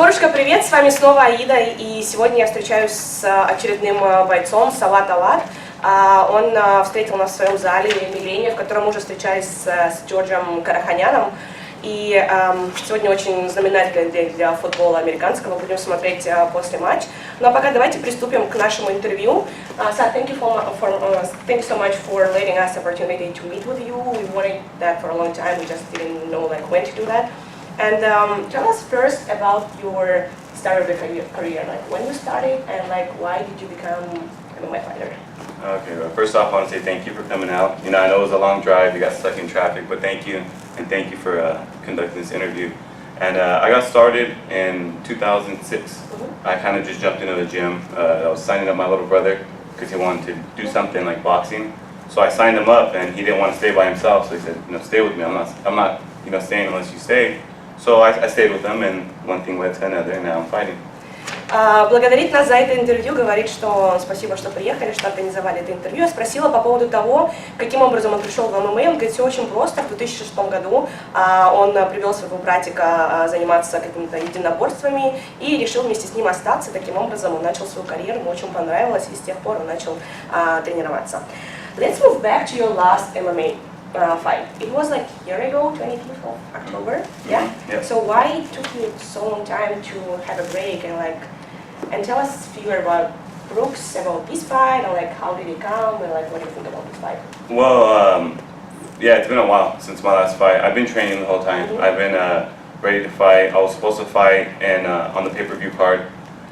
Беллаторушка, привет! С вами снова Аида, и сегодня я встречаюсь с очередным бойцом, Saad Awad. Он встретил нас в своем зале «Милления», в котором мы уже встречались с Джорджем Караханяном. И сегодня очень знаменательный день для футбола американского, будем смотреть после матча. Но пока давайте приступим к нашему интервью. Saad, thank you so much for letting us the opportunity to meet with you. We wanted that for a long time, we just didn't know when to do that. And tell us first about your start of the career, like when you started and like why did you become an MMA fighter? Okay, well, first off, I want to say thank you for coming out. You know, I know it was a long drive, you got stuck in traffic, but thank you, and thank you for conducting this interview. And I got started in 2006. I kind of just jumped into the gym. I was signing up my little brother because he wanted to do something like boxing. So I signed him up, and he didn't want to stay by himself, so he said, you know, stay with me. I'm not, you know, staying unless you stay. So I stayed with them, and one thing led to another, and now I'm fighting. Благодарит нас за это интервью, говорит, что спасибо, что приехали, что организовали это интервью. Я спросила по поводу того, каким образом он пришел в ММА. Он говорит, все очень просто. В 2006 году он привел своего братика заниматься какими-то единоборствами и решил вместе с ним остаться. Таким образом он начал свою карьеру, ему очень понравилось, и с тех пор он начал тренироваться. Let's move back to your last MMA fight. It was like a year ago, 25th of October. Yeah? Yeah. So why it took you so long time to have a break and tell us fewer about Brooks, about this fight, and like how did it come, and like what do you think about this fight? Well, yeah, it's been a while since my last fight. I've been training the whole time. I've been ready to fight. I was supposed to fight and on the pay-per-view card,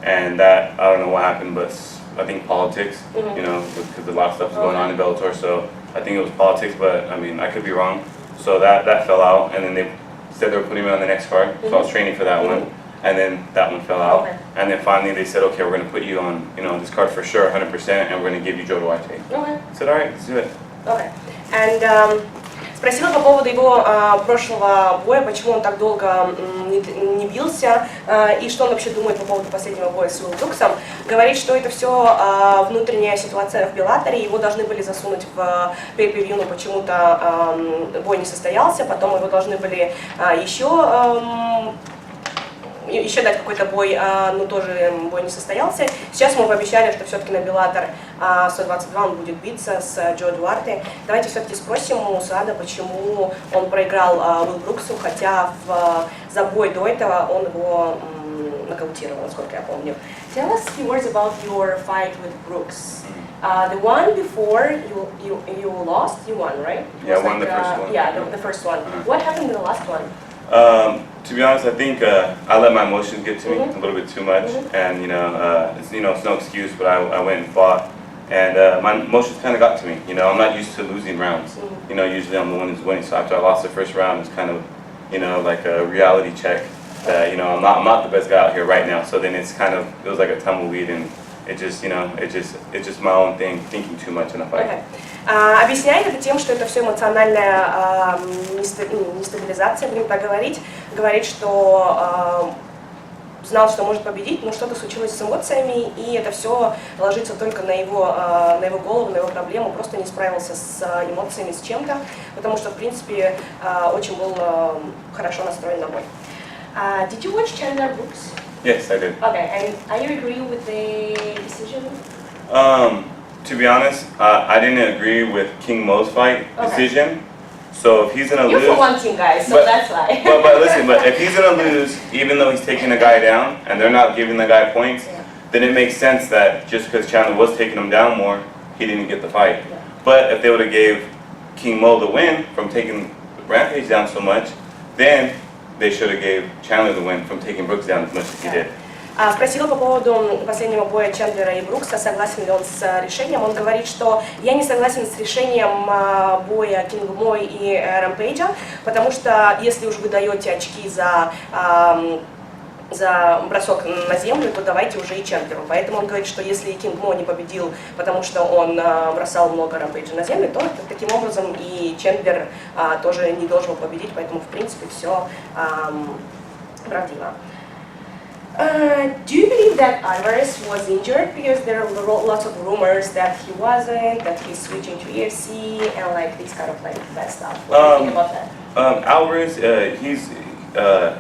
and that, I don't know what happened, but I think politics, you know, because a lot of stuff was going on in Bellator, so I think it was politics, but I mean, I could be wrong. So that fell out, and then they said they were putting me on the next card, so I was training for that one, and then that one fell out. And then finally they said, okay, we're going to put you on, you know, this card for sure, 100%, and we're going to give you Joe Duarte. I said, all right, let's do it. Okay. And спросила по поводу его прошлого боя, почему он так долго не бился, и что он вообще думает по поводу последнего боя с Бруксом. Говорит, что это все внутренняя ситуация в Беллаторе, его должны были засунуть в pay-per-view, но почему-то бой не состоялся, потом его должны были еще дать какой-то бой, но тоже бой не состоялся. Сейчас мы пообещали, что все-таки на Беллатор 122 он будет биться с Джо Дуарте. Давайте все-таки спросим у Саада, почему он проиграл Уилл Бруксу, хотя за бой до этого он его нокаутировал, насколько я помню. Tell us a few words about your fight with Brooks. The one before you lost, you won, right? Yeah, I won the first one. Yeah, the first one. What happened in the last one? To be honest, I think I let my emotions get to me a little bit too much, and it's no excuse, but I went and fought, and my emotions kind of got to me. You know, I'm not used to losing rounds. You know, usually I'm the one who's winning. So after I lost the first round, it's kind of, like a reality check that I'm not the best guy out here right now. So then it was like a tumbleweed, and it's just my own thing, thinking too much in a fight. Объясняет это тем, что это все эмоциональная нестабилизация, будем так говорить. Говорит, что знал, что может победить, но что-то случилось с эмоциями, и это все ложится только на его голову, на его проблему, просто не справился с эмоциями, с чем-то, потому что, в принципе, очень был хорошо настроен на бой. Did you watch Chandler Brooks? Yes, I did. Okay, and are you agree with the decision? To be honest, I didn't agree with King Mo's fight decision. So if he's gonna lose, you're for one team, guys, so that's why. but listen, if he's gonna lose, even though he's taking a guy down and they're not giving the guy points, then it makes sense that just because Chandler was taking him down more, he didn't get the fight. But if they would have gave King Mo the win from taking Rampage down so much, then they should have gave Chandler the win from taking Brooks down as much as he did. Спросила по поводу последнего боя Чендлера и Брукса, согласен ли он с решением. Он говорит, что я не согласен с решением боя Кинга Мо и Рэмпейджа, потому что если уж вы даете очки за бросок на землю, то давайте уже и Чендлеру. Поэтому он говорит, что если Кинг Мо не победил, потому что он бросал много Рэмпейджа на землю, то таким образом и Чендлер тоже не должен победить, поэтому в принципе все правдиво. Do you believe that Alvarez was injured? Because there are lots of rumors that he wasn't, that he's switching to UFC, and like this kind of like bad stuff. What do you think about that? Alvarez,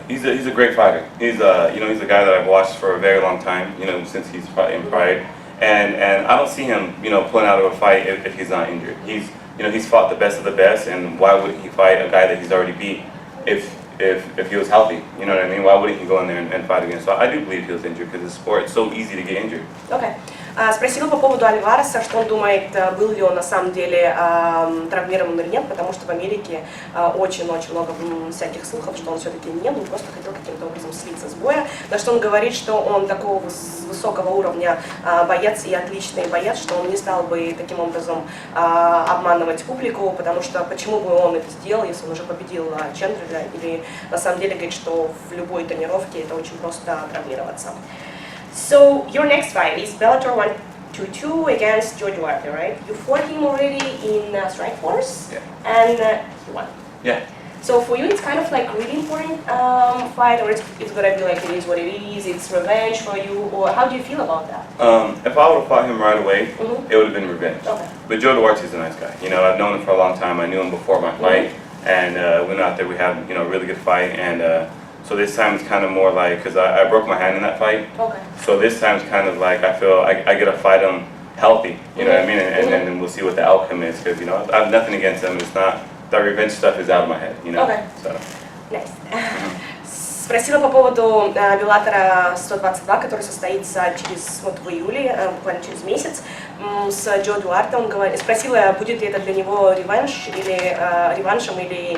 he's a great fighter. He's he's a guy that I've watched for a very long time. Since he's in Pride, and I don't see him pulling out of a fight if he's not injured. He's fought the best of the best, and why wouldn't he fight a guy that he's already beat if he was healthy? You know what I mean? Why wouldn't he go in there and fight again? So I do believe he was injured because the sport it's so easy to get injured. Okay. Спросила по поводу Альвареса, что он думает, был ли он на самом деле травмирован или нет, потому что в Америке очень-очень много всяких слухов, что он все-таки не был, просто хотел каким-то образом слиться с боя. На что он говорит, что он такого высокого уровня боец и отличный боец, что он не стал бы таким образом обманывать публику, потому что почему бы он это сделал, если он уже победил Чендлера, или на самом деле говорит, что в любой тренировке это очень просто травмироваться. So your next fight is Bellator 122 against Joe Duarte, right? You fought him already in Strikeforce, yeah. And he won. Yeah. So for you, it's kind of like really important fight, or it's gonna be like it is what it is. It's revenge for you, or how do you feel about that? If I would have fought him right away, it would have been revenge. Okay. But Joe Duarte's a nice guy. I've known him for a long time. I knew him before my fight, and we went out there. We had a really good fight, and. So this time it's kind of more like, because I broke my hand in that fight. Okay. So this time it's kind of like I feel I get to fight him healthy, you know what I mean? And then we'll see what the outcome is, because I have nothing against him. It's not, that revenge stuff is out of my head, Okay. So. Nice. Спросила по поводу Беллатора 122, который состоится в июле, буквально через месяц, с Джо Дуарте. Спросила, будет ли это для него реваншем или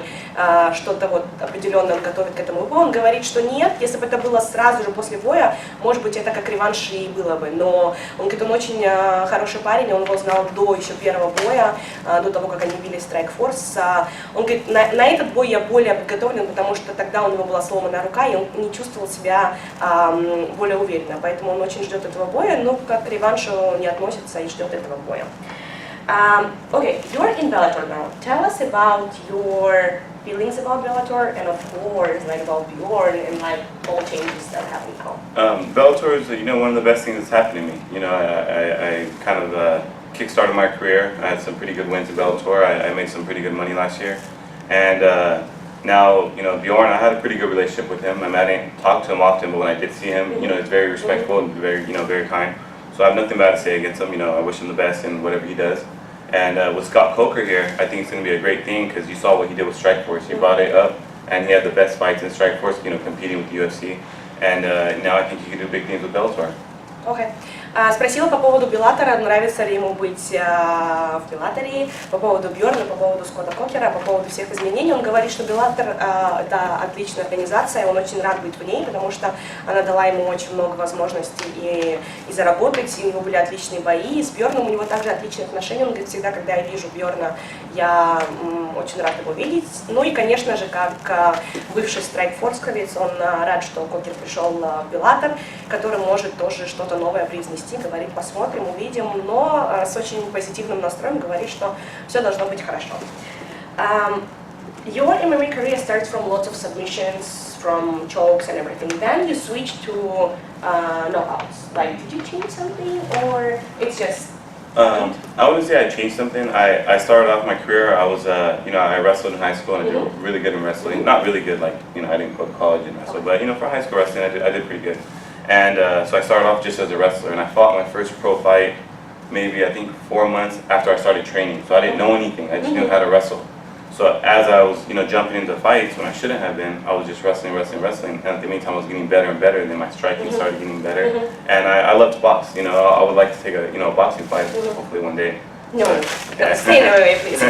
что-то определенное он готовит к этому бою. Он говорит, что нет, если бы это было сразу же после боя, может быть, это как реванш и было бы. Но он говорит, он очень хороший парень, он его знал до еще первого боя, до того, как они били Strikeforce. Он говорит, на этот бой я более подготовлен, потому что тогда у него была сломана рука, и он не чувствовал себя более уверенно. Поэтому он очень ждет этого боя, но как к реваншу не относится и ждет этого боя. Okay, you're in Bellator now. Tell us about your feelings about Bellator, and of course, like about Bjorn and like all changes that happen now. Bellator is one of the best things that's happened to me. I kind of kickstarted my career. I had some pretty good wins in Bellator. I made some pretty good money last year, and now Bjorn, I had a pretty good relationship with him. I didn't talk to him often, but when I did see him, he's very respectful and very very kind. So I have nothing bad to say against him. I wish him the best in whatever he does. And with Scott Coker here, I think it's going to be a great thing because you saw what he did with Strikeforce. He brought it up, and he had the best fights in Strikeforce, competing with the UFC. And now I think he can do big things with Bellator. Okay. Спросила по поводу Беллатора, нравится ли ему быть в Беллаторе, по поводу Бьорна, по поводу Скотта Кокера, по поводу всех изменений. Он говорит, что Беллатор это отличная организация, он очень рад быть в ней, потому что она дала ему очень много возможностей и заработать, и у него были отличные бои, и с Бьорном у него также отличные отношения. Он говорит, всегда, когда я вижу Бьорна, я очень рад его видеть. Ну и, конечно же, как бывший страйкфорсковец, он рад, что Кокер пришел в Беллатор, который может тоже что-то новое привнести. Говорит, посмотрим, увидим, но с очень позитивным настроем говорит, что все должно быть хорошо. Your MMA career starts from lots of submissions, from chokes and everything. Then you switch to knockouts. Like, did you change something, or it's just? I wouldn't say I changed something. I started off my career. I was, I wrestled in high school and I did really good in wrestling. Not really good, like, I didn't go to college and wrestle, but for high school wrestling, I did pretty good. And so I started off just as a wrestler, and I fought my first pro fight maybe I think 4 months after I started training. So I didn't know anything. I just knew how to wrestle. So as I was jumping into fights when I shouldn't have been, I was just wrestling. And at the meantime I was getting better and better, and then my striking started getting better. And I love to box. I would like to take a boxing fight hopefully one day. No, stay away, please.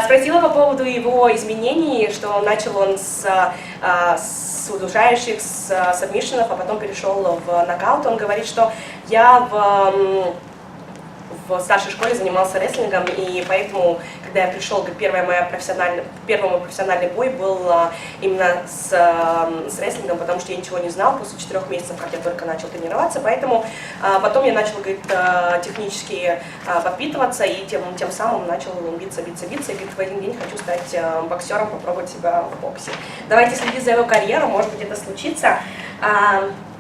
Спросила по поводу его изменений, что начал он с удушающих, с сабмишенов, а потом перешел в нокаут. Он говорит, что я в старшей школе занимался рестлингом, и поэтому, когда я пришел, первый мой профессиональный бой был именно с рестлингом, потому что я ничего не знал после 4 месяцев, как я только начал тренироваться, поэтому потом я начал, говорит, технически подпитываться, и тем самым начал биться, и, говорит, в один день хочу стать боксером, попробовать себя в боксе. Давайте следить за его карьеру, может быть, это случится.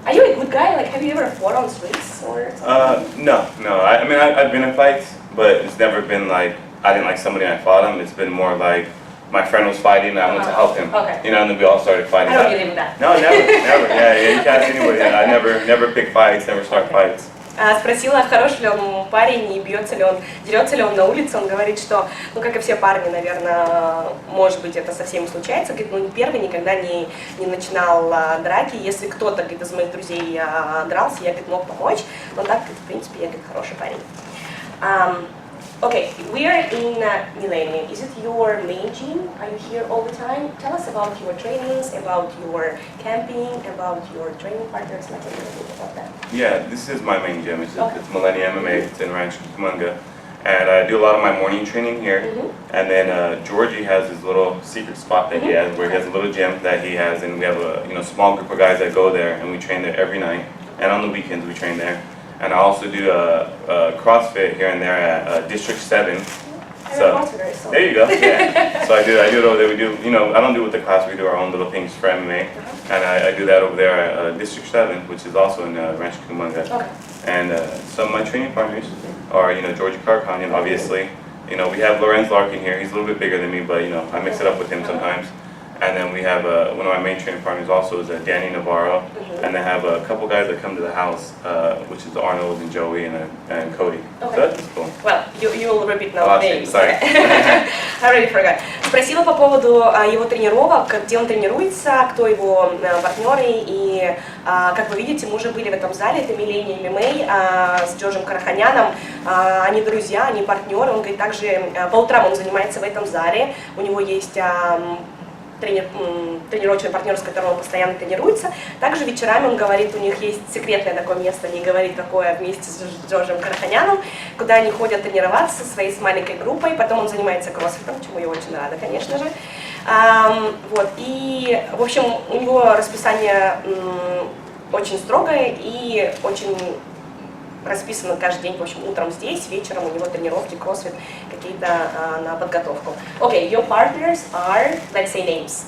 Are you a good guy? Like, have you ever fought on streets or something? No. I mean, I've been in fights, but it's never been like I didn't like somebody and I fought them. It's been more like my friend was fighting, and I went to help him. Okay. You know, and then we all started fighting. I don't believe in that. No, never. Yeah, you can't see anybody. I never pick fights, never start fights. Спросила, хороший ли он парень, и бьется ли он, дерется ли он на улице. Он говорит, что, ну, как и все парни, наверное, может быть, это со всеми случается. Говорит, ну, первый никогда не начинал драки. Если кто-то, говорит, из моих друзей дрался, я, говорит, мог помочь. Но так, в принципе, я, говорит, хороший парень. Okay, we are in Millennium. Is it your main gym? Are you here all the time? Tell us about your trainings, about your camping, about your training partners, like a little bit about that. Yeah, this is my main gym. It's Millennium MMA. It's in Rancho Cucamonga. And I do a lot of my morning training here. And then Georgie has his little secret spot that he has, where he has a little gym that he has, and we have a small group of guys that go there, and we train there every night. And on the weekends we train there. And I also do CrossFit here and there at District 7. So there you go. Yeah. So I do it over there. We do, I don't do it with the class. We do our own little things for MMA, and I do that over there at District 7, which is also in Rancho Cucamonga. Okay. And some of my training partners are, Georgie Carconian, obviously. We have Lorenz Larkin here. He's a little bit bigger than me, but I mix it up with him sometimes. And then we have one of my main training partners also is Danny Navarro, and they have a couple guys that come to the house, which is Arnold and Joey and Cody. Okay. So that's cool. Well, you will repeat now names. Sorry. I already forgot. Спросила по поводу его тренировок, где он тренируется, кто его партнеры, и как вы видите, мы уже были в этом зале, это Millennium MMA с Джорджем Караханяном, они друзья, они партнеры, он говорит, также по утрам он занимается в этом зале, у него есть тренировочный партнер, с которым он постоянно тренируется. Также вечерами, он говорит, у них есть секретное такое место, не говорит какое, вместе с Джорджем Караханяном, куда они ходят тренироваться со своей маленькой группой, потом он занимается кроссфитом, чему я очень рада, конечно же. Вот, и, в общем, у него расписание очень строгое и очень расписано каждый день, в общем, утром здесь, вечером у него тренировки, кроссфит, какие-то на подготовку. Okay, your partners are, let's say names.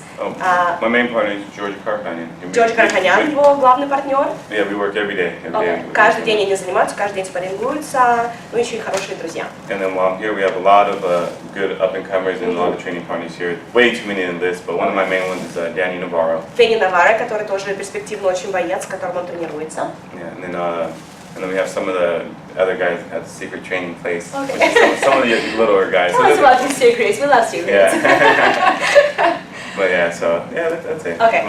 My main partner is George Carconian. George Караханян, его главный партнер. Yeah, we work every day. Каждый день они занимаются, каждый день спаррингуются, ну еще и хорошие друзья. And then while I'm here, we have a lot of good up-and-comers and a lot of training partners here. Way too many in this, but one of my main ones is Danny Navarro. Danny Navarro, который тоже перспективный очень боец, с которым он тренируется. Yeah, and then we have some of the other guys at the secret training place, which is some of the littler guys. Tell us about your secrets. We love secrets. Yeah. But yeah, so yeah, that's it. Okay.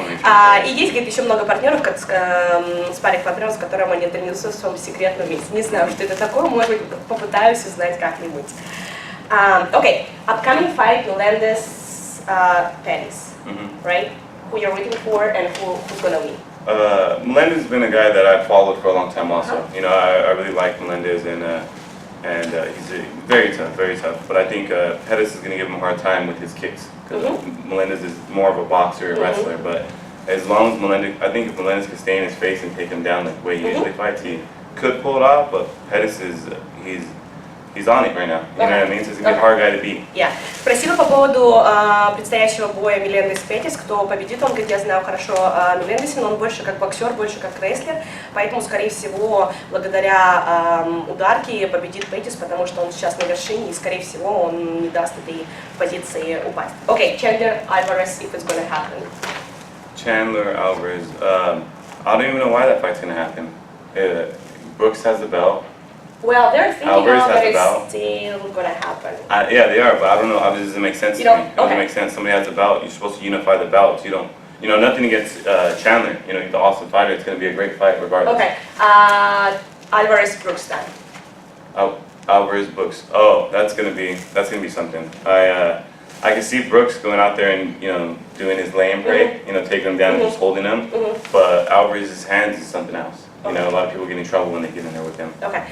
И есть, говорит, еще много партнеров, спарринг-партнеров, с которыми они тренируются в своем секретном месте. Не знаю, что это такое, может быть, попытаюсь узнать как-нибудь. Okay, upcoming fight, Melendez, Pettis, right? Who you're rooting for and who's gonna win? Melendez has been a guy that I've followed for a long time also. I really like Melendez, and he's very tough. But I think Pettis is going to give him a hard time with his kicks, because Melendez is more of a boxer, a wrestler. But as long as I think if Melendez can stay in his face and take him down the way he usually fights, he could pull it off. But Pettis he's on it right now. You know what I mean? So he's a hard guy to beat. Yeah. Спросила по поводу предстоящего боя Melendez Pettis, кто победит. Он говорит, я знаю хорошо Melendez, но он больше как боксер, больше как рестлер, поэтому, скорее всего, благодаря ударке победит Pettis, потому что он сейчас на вершине, и, скорее всего, он не даст этой позиции упасть. Okay, Chandler Alvarez, if it's gonna happen. Chandler Alvarez. I don't even know why that fight's gonna happen. Brooks has the belt. Well, they're thinking Alvarez that it's belt. still gonna happen. Yeah, they are, but I don't know. It doesn't make sense to me. It doesn't make sense. Somebody has a belt. You're supposed to unify the belts. You don't. Nothing against Chandler. He's an awesome fighter. It's going to be a great fight regardless. Okay. Alvarez Brooks then. Alvarez Brooks. Oh, that's gonna be something. I can see Brooks going out there and doing his lay and pray. Taking him down and just holding him. But Alvarez's hands is something else. A lot of people get in trouble when they get in there with him. Okay.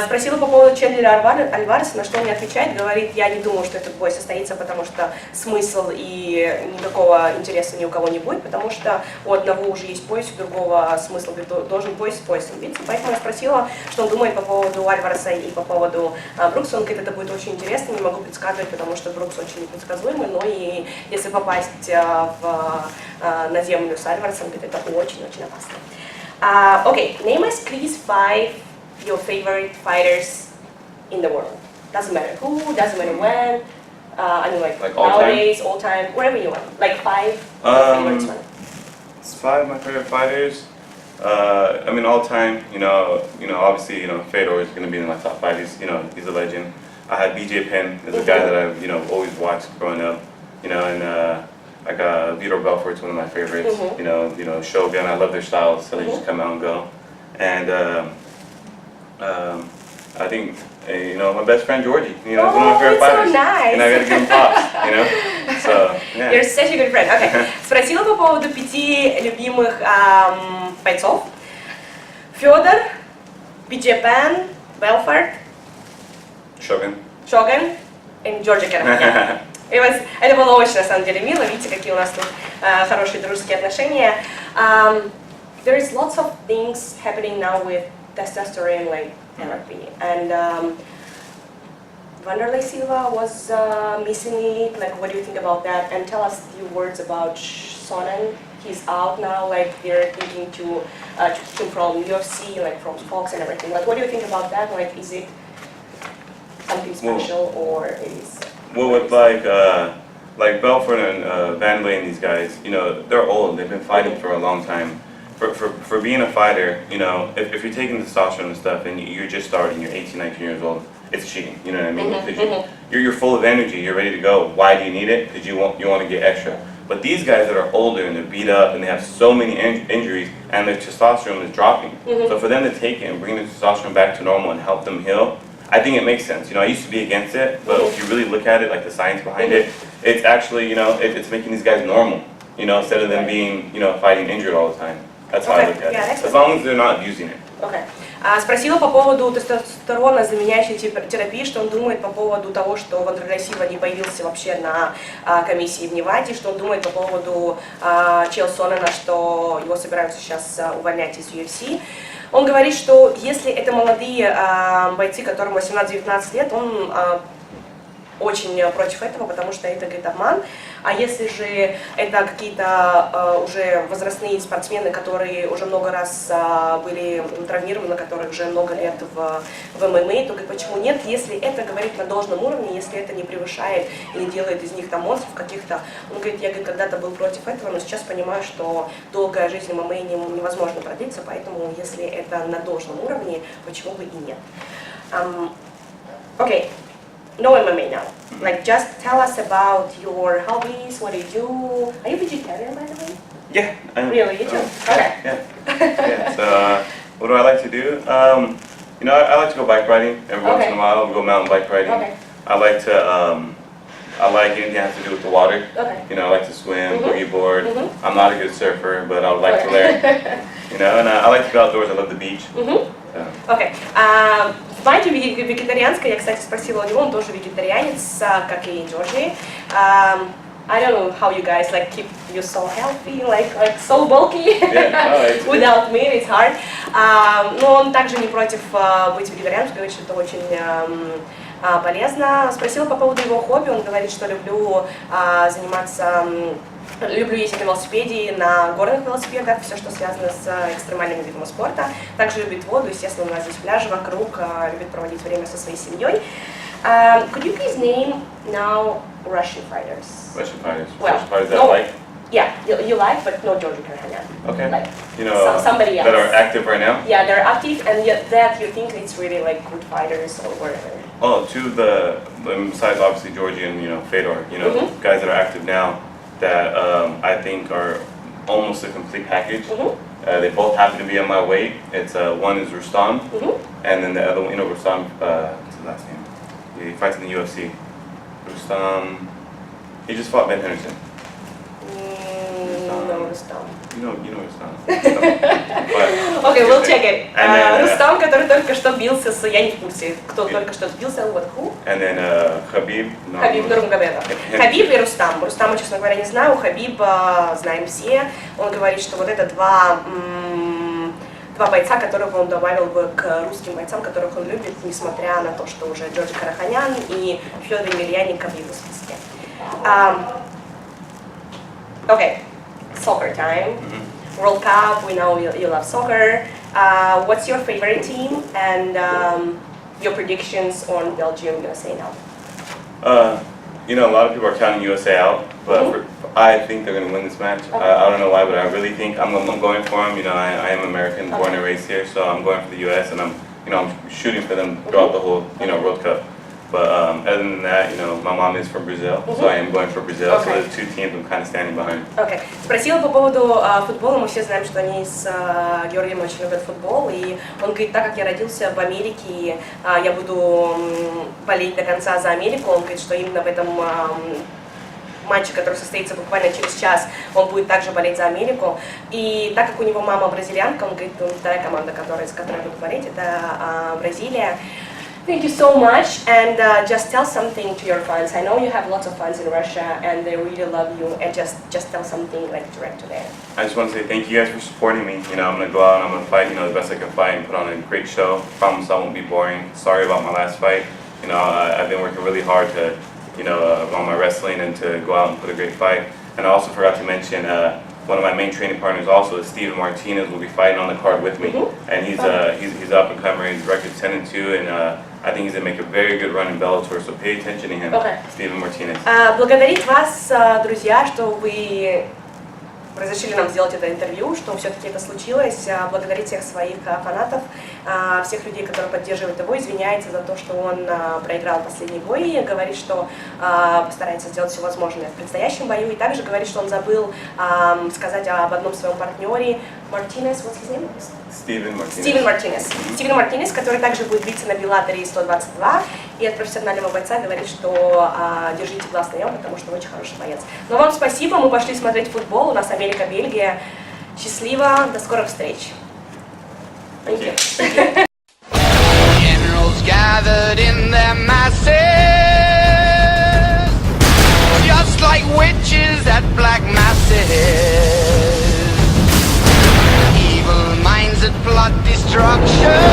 Спросила по поводу Чендлера Альвареса, на что он мне отвечает. Говорит, я не думаю, что этот бой состоится, потому что смысл и никакого интереса ни у кого не будет, потому что у одного уже есть пояс, у другого смысл должен пояс с поясом биться. Поэтому я спросила, что он думает по поводу Альвареса и по поводу Брукса. Он говорит, это будет очень интересно, не могу предсказывать, потому что Брукс очень непредсказуемый, но и если попасть на землю с Альваресом, говорит, это очень-очень опасно. Okay, name us please 5 your favorite fighters in the world. Doesn't matter who, doesn't matter when. I mean, like all nowadays, all time, whatever you want. Like 5 favorites one. It's 5 of my favorite fighters. I mean, all time. Obviously, Fedor is gonna be in my top 5. He's a legend. I had BJ Penn as a guy that I've always watched growing up. And I got Vitor Belfort's one of my favorites. Shogun. I love their styles, so they just come out and go. And I think my best friend Georgie. Is one of my favorite fighters. So nice. And I gotta give him props. So yeah. You're such a good friend. Okay. Спросила по поводу 5 любимых бойцов. Федор, BJ Penn, Belfort, Shogun и Джорджи Караханян. Это было очень, на самом деле, мило. Видите, какие у нас тут хорошие дружеские отношения. There is lots of things happening now with testosterone like therapy, and Wanderlei Silva was missing it. Like, what do you think about that? And tell us a few words about Sonnen. He's out now. Like, they're thinking to keep him from UFC, like from Fox and everything. Like, what do you think about that? Like, is it something special or is? Well, with like Belfort and Vanderlei and these guys, they're old. They've been fighting for a long time. For being a fighter, if you're taking testosterone and stuff and you're just starting, you're 18, 19 years old, it's cheating. You know what I mean? Because you're full of energy. You're ready to go. Why do you need it? Because you want to get extra. But these guys that are older and they're beat up and they have so many injuries and their testosterone is dropping. So for them to take it and bring the testosterone back to normal and help them heal, I think it makes sense. I used to be against it, but if you really look at it, like the science behind it, it's actually, it's making these guys normal, instead of them being, fighting injured all the time. That's how I look at it. As long as they're not abusing it. Okay. Спросила по поводу тестостерона заменяющей терапии, что он думает по поводу того, что Wanderlei Silva не появился вообще на комиссии в Неваде, что он думает по поводу Chael Sonnena, что его собираются сейчас увольнять из UFC. Он говорит, что если это молодые бойцы, которым 18-19 лет, он очень против этого, потому что это, говорит, обман. А если же это какие-то уже возрастные спортсмены, которые уже много раз были травмированы, которые уже много лет в ММА, то говорит, почему нет, если это, говорит, на должном уровне, если это не превышает и не делает из них там монстров каких-то. Он говорит, я, говорит, когда-то был против этого, но сейчас понимаю, что долгая жизнь ММА невозможно продлиться, поэтому если это на должном уровне, почему бы и нет. Окей. No MMA now. Like, just tell us about your hobbies. What do you do? Are you vegetarian, by the way? Yeah. Really, you too? Okay. Yeah. So, what do I like to do? I like to go bike riding every once in a while. We go mountain bike riding. Okay. I like to. I like anything that has to do with the water. Okay. I like to swim, boogie board. I'm not a good surfer, but I would like to learn. And I like to go outdoors. I love the beach. Okay. Мать вегетарианская, я, кстати, спросила у него, он тоже вегетарианец, как и Джорджи. I don't know how you guys like keep you so healthy, like so bulky. Without meat, it's hard. Но он также не против быть вегетарианцем, говорит, что это очень полезно. Спросила по поводу его хобби, он говорит, что люблю ездить на велосипеде, на горных велосипедах, все, что связано с экстремальными видами спорта. Также любит воду, естественно, у нас здесь пляжи вокруг, любит проводить время со своей семьей. Could you please name now Russian fighters? Russian fighters? Well, Russian fighters that I like? Yeah, you like, but no Georgi Karahanian. Okay. Like, somebody else. That are active right now? Yeah, they're active, and yet that you think it's really like good fighters or whatever. Oh, besides obviously Georgie and, Fedor, guys that are active now, that I think are almost a complete package. They both happen to be on my weight. It's one is Rustam, and then the other one, Rustam. What's his last name? He fights in the UFC. Rustam. He just fought Ben Henderson. No, Rustam. You know Rustam. Okay, we'll check it. Rustam, который только что бился с, я не в курсе, кто только что бился, what, who? And then Khabib. Хабиб Нурмагомедов. Хабиб и Рустам. Рустама, честно говоря, не знаю, Хабиба знаем все. Он говорит, что вот это два бойца, которых он добавил бы к русским бойцам, которых он любит, несмотря на то, что уже Джорджи Караханян и Федор Емельяненко в его списке. Okay, soccer time. World Cup, we know you love soccer. What's your favorite team and your predictions on Belgium USA now? you know, a lot of people are counting USA out, but I think they're going to win this match. I don't know why, but I really think I'm going for them. You know, I am American, born and raised here, so I'm going for the U.S. and I'm shooting for them throughout the whole, World Cup. But other than that, my mom is from Brazil, so I am going for Brazil. So there's two teams I'm kind of standing behind. Okay. Спросила по поводу футбола. Мы все знаем, что они с Георгием очень любят футбол. И он говорит, так как я родился в Америке, я буду болеть до конца за Америку. Он говорит, что именно в этом матче, который состоится буквально через час, он будет также болеть за Америку. И так как у него мама бразильянка, он говорит, вторая команда, с которой я буду болеть, это Бразилия. Thank you so much, and just tell something to your fans. I know you have lots of fans in Russia, and they really love you. And just tell something like direct to them. I just want to say thank you guys for supporting me. I'm gonna go out and I'm gonna fight, the best I can fight and put on a great show. Promise I won't be boring. Sorry about my last fight. I've been working really hard to, on my wrestling and to go out and put a great fight. And I also forgot to mention. One of my main training partners also is Steven Martinez will be fighting on the card with me, and he's up and coming. His record's 10-2, and I think he's gonna make a very good run in Bellator. So pay attention to him, Steven Martinez. Благодарить вас, друзья, что вы разрешили нам сделать это интервью, что все-таки это случилось. Благодарить всех своих фанатов, всех людей, которые поддерживают его, извиняется за то, что он проиграл последний бой, и говорит, что постарается сделать все возможное в предстоящем бою, и также говорит, что он забыл сказать об одном своем партнере, Мартинес, what's his name? Стивен Мартинес, который также будет биться на Беллаторе 122, и от профессионального бойца говорит, что держите глаз на нем, потому что он очень хороший боец. Но вам спасибо, мы пошли смотреть футбол, у нас Америка, Бельгия. Счастливо, до скорых встреч. Thank you. Generals gathered in their masses, just like witches at black masses. Evil minds that plot destruction.